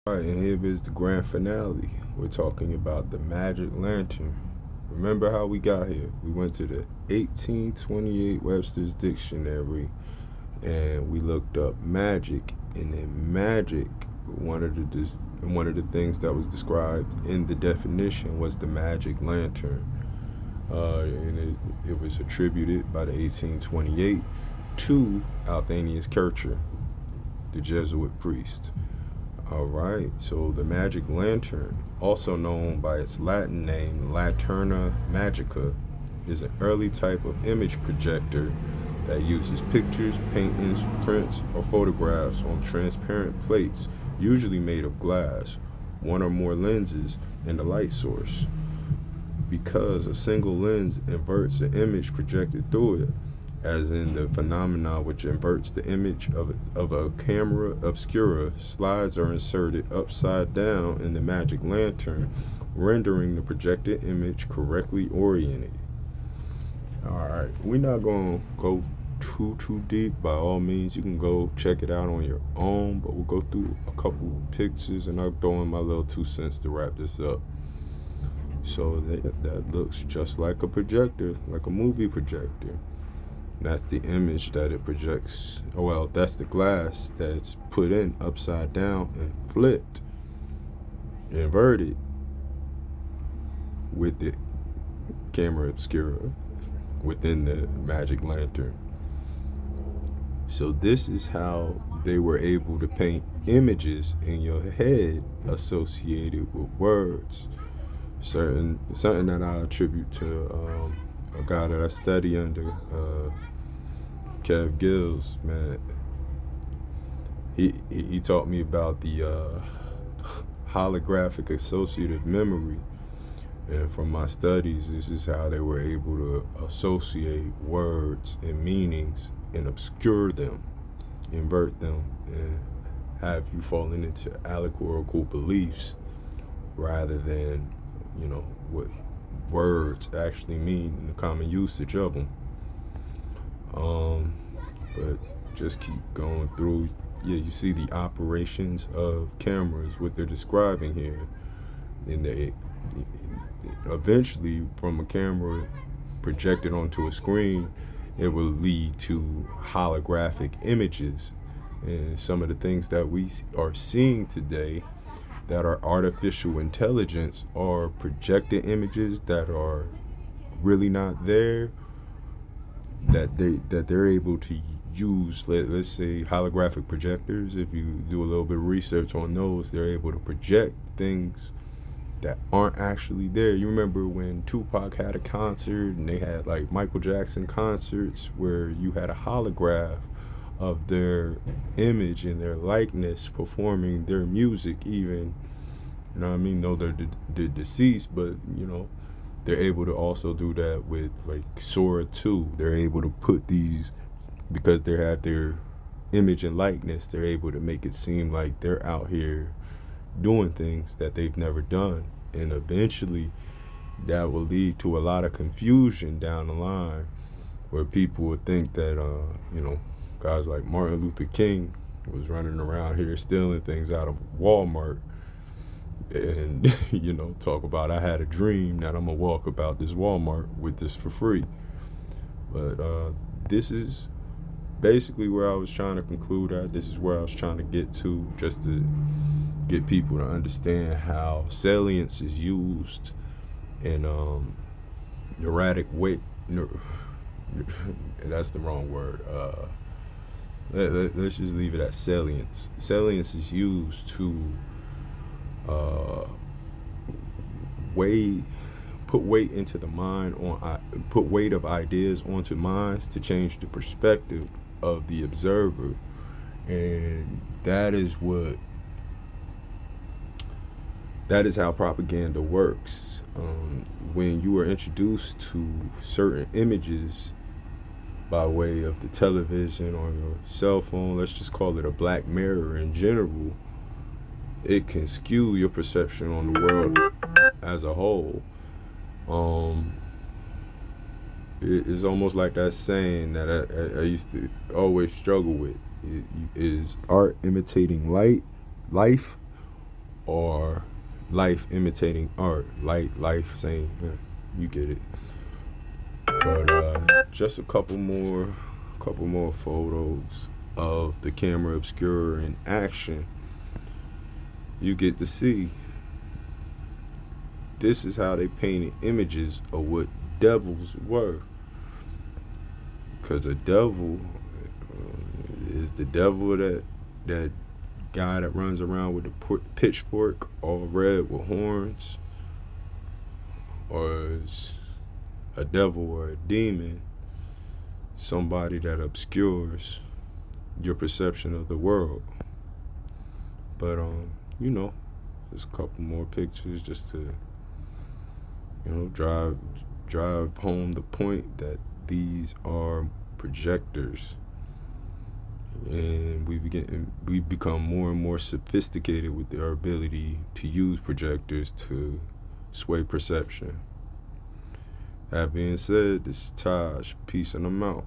All right, and here is the grand finale. We're talking about the magic lantern. Remember how we got here? We went to the 1828 Webster's Dictionary and we looked up magic, and in magic, one of the things that was described in the definition was the magic lantern, and it was attributed by the 1828 to Althanius Kircher, the Jesuit priest. All right, so the magic lantern, also known by its Latin name Laterna Magica, is an early type of image projector that uses pictures, paintings, prints, or photographs on transparent plates, usually made of glass, one or more lenses, and a light source. Because a single lens inverts the image projected through it, as in the phenomena which inverts the image of a camera obscura, slides are inserted upside down in the magic lantern, rendering the projected image correctly oriented. Alright, we're not going to go too deep. By all means, you can go check it out on your own, but we'll go through a couple pictures and I'll throw in my little 2 cents to wrap this up. So that looks just like a projector, like a movie projector. That's the image that it projects. Well, that's the glass that's put in upside down and flipped, inverted with the camera obscura within the magic lantern. So this is how they were able to paint images in your head associated with words. Something that I attribute to a guy that I study under, Kev Gills, man. He taught me about the holographic associative memory, and from my studies, this is how they were able to associate words and meanings and obscure them, invert them, and have you falling into allegorical beliefs rather than, what words actually mean in the common usage of them. But just keep going through. Yeah, you see the operations of cameras, what they're describing here, and they eventually, from a camera projected onto a screen, it will lead to holographic images. And some of the things that we are seeing today that are artificial intelligence are projected images that are really not there, that they're able to use. Let's say holographic projectors. If you do a little bit of research on those, they're able to project things that aren't actually there. You remember when Tupac had a concert and they had like Michael Jackson concerts where you had a holograph of their image and their likeness performing their music, even, you know what I mean? No, they're deceased, but they're able to also do that with like Sora 2. They're able to put these, because they have their image and likeness, they're able to make it seem like they're out here doing things that they've never done. And eventually that will lead to a lot of confusion down the line, where people would think that guys like Martin Luther King was running around here stealing things out of Walmart, and talk about, I had a dream that I'm gonna walk about this Walmart with this for free. But this is basically where I was trying to conclude at. This is where I was trying to get to, just to get people to understand how salience is used in neurotic weight. That's the wrong word. Let's just leave it at salience. Salience is used to put weight into the mind, put weight of ideas onto minds to change the perspective of the observer, and that is how propaganda works. When you are introduced to certain images by way of the television or your cell phone, let's just call it a black mirror in general, it can skew your perception on the world as a whole. It's almost like that saying that I used to always struggle with. Is art imitating life, or life imitating art. Life saying, yeah, you get it. But just a couple more photos of the camera obscura in action. You get to see this is how they painted images of what devils were. Because a devil is the devil, that guy that runs around with a pitchfork, all red with horns, or is a devil or a demon somebody that obscures your perception of the world. But just a couple more pictures just to drive home the point that these are projectors, and we become more and more sophisticated with our ability to use projectors to sway perception. That being said, this is Taj. Peace, and I'm out.